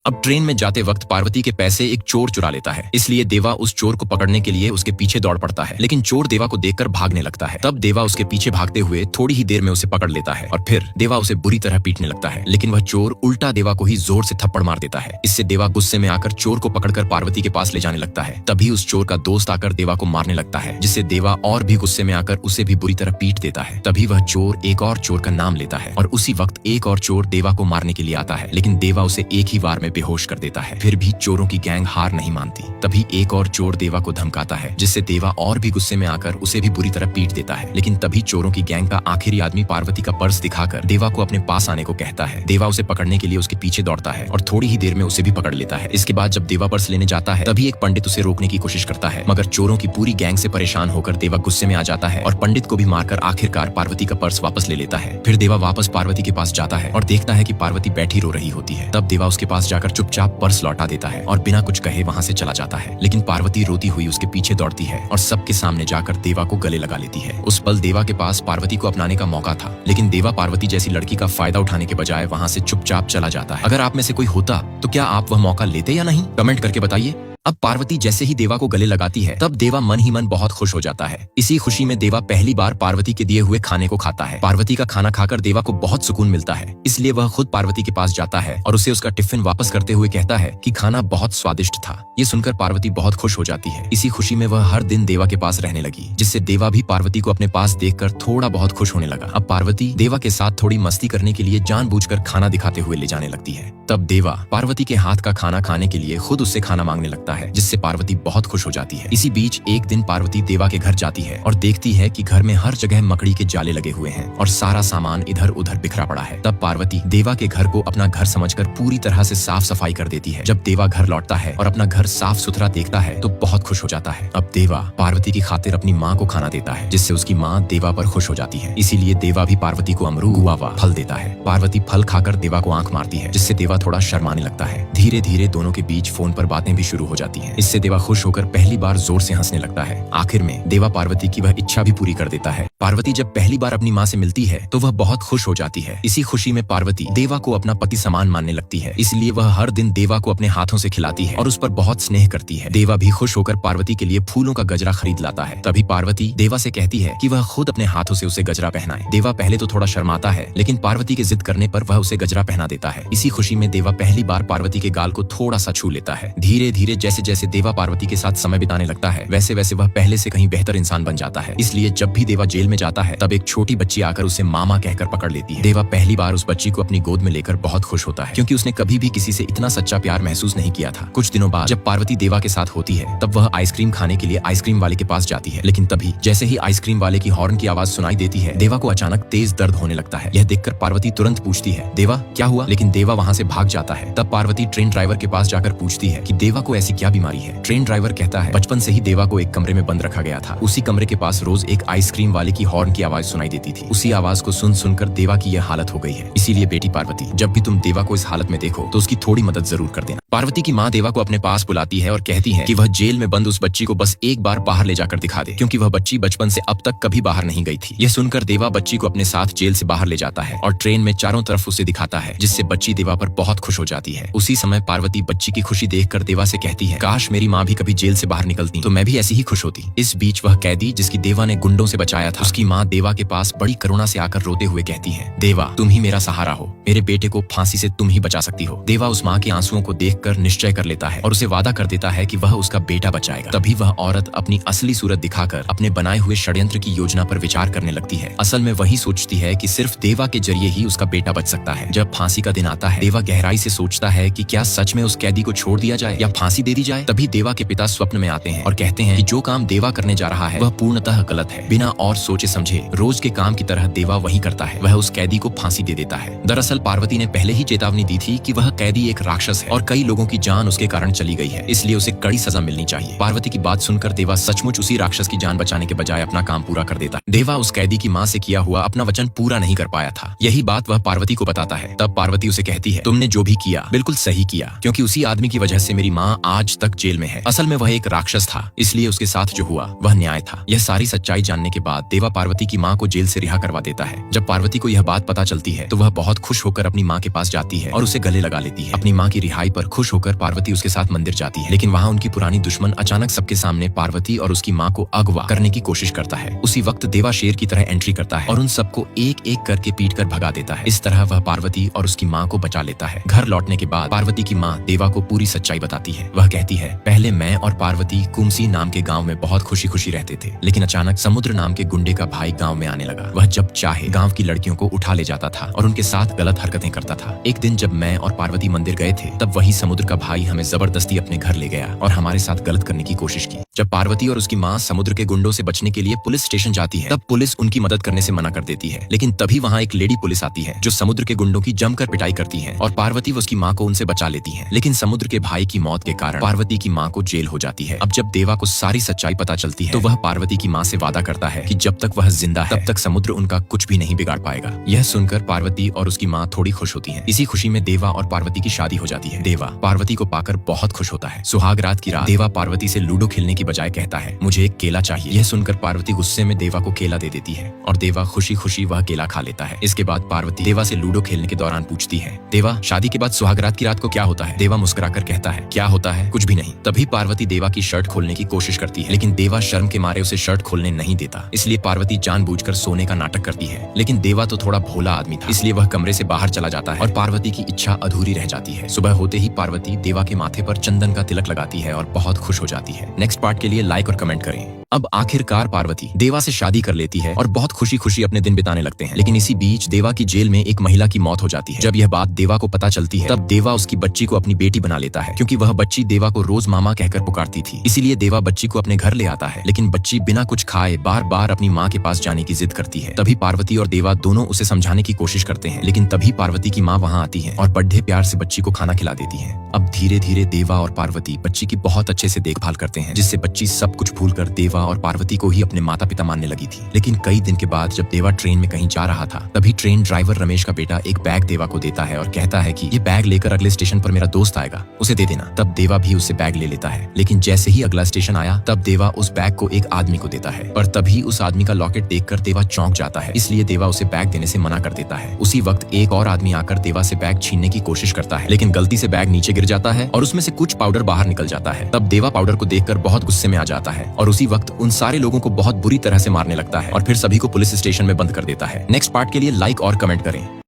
अब ट्रेन में जाते वक्त पार्वती के पैसे एक चोर चुरा लेता है, इसलिए देवा उस चोर को पकड़ने के लिए उसके पीछे दौड़ पड़ता है, लेकिन चोर देवा को देखकर भागने लगता है। तब देवा उसके पीछे भागते हुए थोड़ी ही देर में उसे पकड़ लेता है और फिर देवा उसे बुरी तरह पीटने लगता है, लेकिन वह चोर उल्टा देवा को ही जोर से थप्पड़ मार देता है। इससे देवा गुस्से में आकर चोर को पकड़कर पार्वती के पास ले जाने लगता है। तभी उस चोर का दोस्त आकर देवा को मारने लगता है, जिससे देवा और भी गुस्से में आकर उसे भी बुरी तरह पीट देता है। तभी वह चोर एक और चोर का नाम लेता है और उसी वक्त एक और चोर देवा को मारने के लिए आता है, लेकिन देवा उसे एक ही बार में बेहोश कर देता है। फिर भी चोरों की गैंग हार नहीं मानती। तभी एक और चोर देवा को धमकाता है, जिससे देवा और भी गुस्से में आकर उसे भी बुरी तरह पीट देता है। लेकिन तभी चोरों की गैंग का आखिरी आदमी पार्वती का पर्स दिखाकर देवा को अपने पास आने को कहता है। देवा उसे पकड़ने के लिए उसके पीछे दौड़ता है और थोड़ी ही देर में उसे भी पकड़ लेता है। इसके बाद जब देवा पर्स लेने जाता है, तभी एक पंडित उसे रोकने की कोशिश करता है, मगर चोरों की पूरी गैंग से परेशान होकर देवा गुस्से में आ जाता है और पंडित को भी मारकर आखिरकार पार्वती का पर्स वापस ले लेता है। फिर देवा वापस पार्वती के पास जाता है और देखता है कि पार्वती बैठी रो रही होती है। तब देवा उसके पास जाकर चुपचाप पर्स लौटा देता है और बिना कुछ कहे वहां से चला जाता है, लेकिन पार्वती रोती हुई उसके पीछे दौड़ती है और सबके सामने जाकर देवा को गले लगा लेती है। उस पल देवा के पास पार्वती को अपनाने का मौका था, लेकिन देवा पार्वती जैसी लड़की का फायदा उठाने के बजाय वहां से चुपचाप चला जाता है। अगर आप में से कोई होता तो क्या आप वह मौका लेते या नहीं, कमेंट करके बताइए। अब पार्वती जैसे ही देवा को गले लगाती है, तब देवा मन ही मन बहुत खुश हो जाता है। इसी खुशी में देवा पहली बार पार्वती के दिए हुए खाने को खाता है। पार्वती का खाना खाकर देवा को बहुत सुकून मिलता है, इसलिए वह खुद पार्वती के पास जाता है और उसे उसका टिफिन वापस करते हुए कहता है कि खाना बहुत स्वादिष्ट था। ये सुनकर पार्वती बहुत खुश हो जाती है। इसी खुशी में वह हर दिन देवा के पास रहने लगी, जिससे देवा भी पार्वती को अपने पास देखकर थोड़ा बहुत खुश होने लगा। अब पार्वती देवा के साथ थोड़ी मस्ती करने के लिए जानबूझकर खाना दिखाते हुए ले जाने लगती है। तब देवा पार्वती के हाथ का खाना खाने के लिए खुद उससे खाना मांगने लगता है, जिससे पार्वती बहुत खुश हो जाती है। इसी बीच एक दिन पार्वती देवा के घर जाती है और देखती है कि घर में हर जगह मकड़ी के जाले लगे हुए हैं और सारा सामान इधर उधर बिखरा पड़ा है। तब पार्वती देवा के घर को अपना घर समझकर पूरी तरह से साफ सफाई कर देती है। जब देवा घर लौटता है और अपना घर साफ सुथरा देखता है तो बहुत खुश हो जाता है। अब देवा पार्वती की खातिर अपनी माँ को खाना देता है, जिससे उसकी माँ देवा पर खुश हो जाती है। इसीलिए देवा भी पार्वती को अमरूद, गुआवा फल देता है। पार्वती फल खाकर देवा को आंख मारती है, जिससे देवा थोड़ा शर्माने लगता है। धीरे धीरे दोनों के बीच फोन पर बातें भी शुरू हो जाती हैं। इससे देवा खुश होकर पहली बार जोर से हंसने लगता है। आखिर में देवा पार्वती की वह इच्छा भी पूरी कर देता है। पार्वती जब पहली बार अपनी माँ से मिलती है तो वह बहुत खुश हो जाती है। इसी खुशी में पार्वती देवा को अपना पति समान मानने लगती है, इसलिए वह हर दिन देवा को अपने हाथों से खिलाती है और उस पर बहुत स्नेह करती है। देवा भी खुश होकर पार्वती के लिए फूलों का गजरा खरीद लाता है। तभी पार्वती देवा से कहती है कि वह खुद अपने हाथों से उसे गजरा पहनाए। देवा पहले तो थोड़ा शर्माता है, लेकिन पार्वती के जिद करने पर वह उसे गजरा पहना देता है। इसी खुशी में देवा पहली बार पार्वती के गाल को थोड़ा सा छू लेता है। धीरे धीरे जैसे जैसे देवा पार्वती के साथ समय बिताने लगता है, वैसे वैसे वह पहले से कहीं बेहतर इंसान बन जाता है। इसलिए जब भी देवा जेल में जाता है, तब एक छोटी बच्ची आकर उसे मामा कहकर पकड़ लेती है। देवा पहली बार उस बच्ची को अपनी गोद में लेकर बहुत खुश होता है, क्योंकि उसने कभी भी किसी से इतना सच्चा प्यार महसूस नहीं किया था। कुछ दिनों बाद जब पार्वती देवा के साथ होती है, तब वह आइसक्रीम खाने के लिए आइसक्रीम वाले के पास जाती है, लेकिन तभी जैसे ही आइसक्रीम वाले की हॉर्न की आवाज सुनाई देती है, देवा को अचानक तेज दर्द होने लगता है। यह देखकर पार्वती तुरंत पूछती है, देवा क्या हुआ? लेकिन देवा वहाँ से भाग जाता है। तब पार्वती ट्रेन ड्राइवर के पास जाकर पूछती है कि देवा को ऐसी क्या बीमारी है। ट्रेन ड्राइवर कहता है, बचपन से ही देवा को एक कमरे में बंद रखा गया था। उसी कमरे के पास रोज एक आइसक्रीम वाले की हॉर्न की आवाज सुनाई देती थी। उसी आवाज को सुन सुनकर देवा की यह हालत हो गई है। इसीलिए बेटी पार्वती, जब भी तुम देवा को इस हालत में देखो तो उसकी थोड़ी मदद जरूर कर देना। पार्वती की माँ देवा को अपने पास बुलाती है और कहती है कि वह जेल में बंद उस बच्ची को बस एक बार बाहर ले जाकर दिखा दे, क्योंकि वह बच्ची बचपन से अब तक कभी बाहर नहीं गई थी। यह सुनकर देवा बच्ची को अपने साथ जेल से बाहर ले जाता है और ट्रेन में चारों तरफ उसे दिखाता है, जिससे बच्ची देवा पर बहुत खुश हो जाती है। उसी समय पार्वती बच्ची की खुशी देखकर देवा से कहती है, काश मेरी माँ भी कभी जेल से बाहर निकलती तो मैं भी ऐसी ही खुश होती। इस बीच वह कैदी जिसकी देवा ने गुंडों से बचाया था, उसकी माँ देवा के पास बड़ी करुणा से आकर रोते हुए कहती है, देवा तुम ही मेरा सहारा हो, मेरे बेटे को फांसी से तुम ही बचा सकती हो। देवा उस माँ के आंसुओं को देखकर निश्चय कर लेता है और उसे वादा कर देता है कि वह उसका बेटा बचाएगा। तभी वह औरत अपनी असली सूरत दिखाकर अपने बनाए हुए षड्यंत्र की योजना पर विचार करने लगती है। असल में वही सोचती है कि सिर्फ देवा के जरिए ही उसका बेटा बच सकता है। जब फांसी का दिन आता है, देवा गहराई से सोचता है कि क्या सच में उस कैदी को छोड़ दिया जाए या फांसी दे दी जाए। तभी देवा के पिता स्वप्न में आते हैं और कहते हैं कि जो काम देवा करने जा रहा है वह पूर्णतः गलत है। बिना और सोचे समझे रोज के काम की तरह देवा वही करता है, वह उस कैदी को फांसी दे देता है। दरअसल पार्वती ने पहले ही चेतावनी दी थी कि वह कैदी एक राक्षस है और कई लोगों की जान उसके कारण चली गई है, इसलिए उसे कड़ी सजा मिलनी चाहिए। पार्वती की बात सुनकर देवा सचमुच उसी राक्षस की जान बचाने के बजाय अपना काम पूरा कर देता है। देवा उस कैदी की माँ से किया हुआ अपना वचन पूरा नहीं कर पाया था। यही बात वह पार्वती को बताता है। तब पार्वती उसे कहती है, तुमने जो भी किया बिल्कुल सही किया, क्योंकि उसी आदमी की वजह से मेरी माँ आज आज तक जेल में है। असल में वह एक राक्षस था, इसलिए उसके साथ जो हुआ वह न्याय था। यह सारी सच्चाई जानने के बाद देवा पार्वती की माँ को जेल से रिहा करवा देता है। जब पार्वती को यह बात पता चलती है तो वह बहुत खुश होकर अपनी माँ के पास जाती है और उसे गले लगा लेती है। अपनी माँ की रिहाई पर खुश होकर पार्वती उसके साथ मंदिर जाती है, लेकिन वहाँ उनकी पुरानी दुश्मन अचानक सबके सामने पार्वती और उसकी माँ को अगवा करने की कोशिश करता है। उसी वक्त देवा शेर की तरह एंट्री करता है और उन सबको एक एक करके पीट कर भगा देता है। इस तरह वह पार्वती और उसकी माँ को बचा लेता है। घर लौटने के बाद पार्वती की माँ देवा को पूरी सच्चाई बताती है। वह कहती है, पहले मैं और पार्वती कुमसी नाम के गांव में बहुत खुशी खुशी रहते थे, लेकिन अचानक समुद्र नाम के गुंडे का भाई गांव में आने लगा। वह जब चाहे गांव की लड़कियों को उठा ले जाता था और उनके साथ गलत हरकतें करता था। एक दिन जब मैं और पार्वती मंदिर गए थे तब वही समुद्र का भाई हमें जबरदस्ती अपने घर ले गया और हमारे साथ गलत करने की कोशिश की। जब पार्वती और उसकी माँ समुद्र के गुंडों से बचने के लिए पुलिस स्टेशन जाती है तब पुलिस उनकी मदद करने से मना कर देती है, लेकिन तभी वहाँ एक लेडी पुलिस आती है जो समुद्र के गुंडों की जमकर पिटाई करती है और पार्वती व उसकी माँ को उनसे बचा लेती है। लेकिन समुद्र के भाई की मौत के कारण पार्वती की माँ को जेल हो जाती है। अब जब देवा को सारी सच्चाई पता चलती है तो वह पार्वती की माँ से वादा करता है कि जब तक वह जिंदा है तब तक समुद्र उनका कुछ भी नहीं बिगाड़ पाएगा। यह सुनकर पार्वती और उसकी माँ थोड़ी खुश होती है। इसी खुशी में देवा और पार्वती की शादी हो जाती है। देवा पार्वती को पाकर बहुत खुश होता है। सुहाग रात की रात देवा पार्वती से लूडो खेलने की बजाय कहता है, मुझे एक केला चाहिए। यह सुनकर पार्वती गुस्से में देवा को केला दे देती है और देवा खुशी खुशी वह केला खा लेता है। इसके बाद पार्वती देवा से लूडो खेलने के दौरान पूछती है, देवा शादी के बाद सुहाग रात की रात को क्या होता है? देवा मुस्कुराकर कहता है, क्या होता है? कुछ भी नहीं। तभी पार्वती देवा की शर्ट खोलने की कोशिश करती है, लेकिन देवा शर्म के मारे उसे शर्ट खोलने नहीं देता। इसलिए पार्वती जानबूझकर सोने का नाटक करती है, लेकिन देवा तो थोड़ा भोला आदमी था, इसलिए वह कमरे से बाहर चला जाता है और पार्वती की इच्छा अधूरी रह जाती है। सुबह होते ही पार्वती देवा के माथे पर चंदन का तिलक लगाती है और बहुत खुश हो जाती है। नेक्स्ट पार्ट के लिए लाइक और कमेंट करें। अब आखिरकार पार्वती देवा से शादी कर लेती है और बहुत खुशी खुशी अपने दिन बिताने लगते हैं, लेकिन इसी बीच देवा की जेल में एक महिला की मौत हो जाती है। जब यह बात देवा को पता चलती है तब देवा उसकी बच्ची को अपनी बेटी बना लेता है, क्योंकि वह बच्ची देवा को रोज मामा कहकर पुकारती थी। इसीलिए देवा बच्ची को अपने घर ले आता है, लेकिन बच्ची बिना कुछ खाए बार बार अपनी माँ के पास जाने की जिद करती है। तभी पार्वती और देवा दोनों उसे समझाने की कोशिश करते हैं, लेकिन तभी पार्वती की माँ वहाँ आती है और बड़े प्यार से बच्ची को खाना खिला देती है। अब धीरे धीरे देवा और पार्वती बच्ची की बहुत अच्छे से देखभाल करते हैं, जिससे बच्ची सब कुछ भूलकर देवा और पार्वती को ही अपने माता पिता मानने लगी थी। लेकिन कई दिन के बाद जब देवा ट्रेन में कहीं जा रहा था तभी ट्रेन ड्राइवर रमेश का बेटा एक बैग देवा को देता है और कहता है कि ये बैग लेकर अगले स्टेशन पर मेरा दोस्त आएगा, उसे दे देना। तब देवा भी उससे बैग ले लेता है, लेकिन जैसे ही अगला स्टेशन आया तब देवा उस बैग को एक आदमी को देता है, पर तभी उस आदमी का लॉकेट देखकर देवा चौंक जाता है, इसलिए देवा उसे बैग देने से मना कर देता है। उसी वक्त एक और आदमी आकर देवा से बैग छीनने की कोशिश करता है, लेकिन गलती से बैग नीचे गिर जाता है और उसमें से कुछ पाउडर बाहर निकल जाता है। तब देवा पाउडर को देखकर बहुत गुस्से में आ जाता है और उसी वक्त उन सारे लोगों को बहुत बुरी तरह से मारने लगता है और फिर सभी को पुलिस स्टेशन में बंद कर देता है। नेक्स्ट पार्ट के लिए लाइक और कमेंट करें।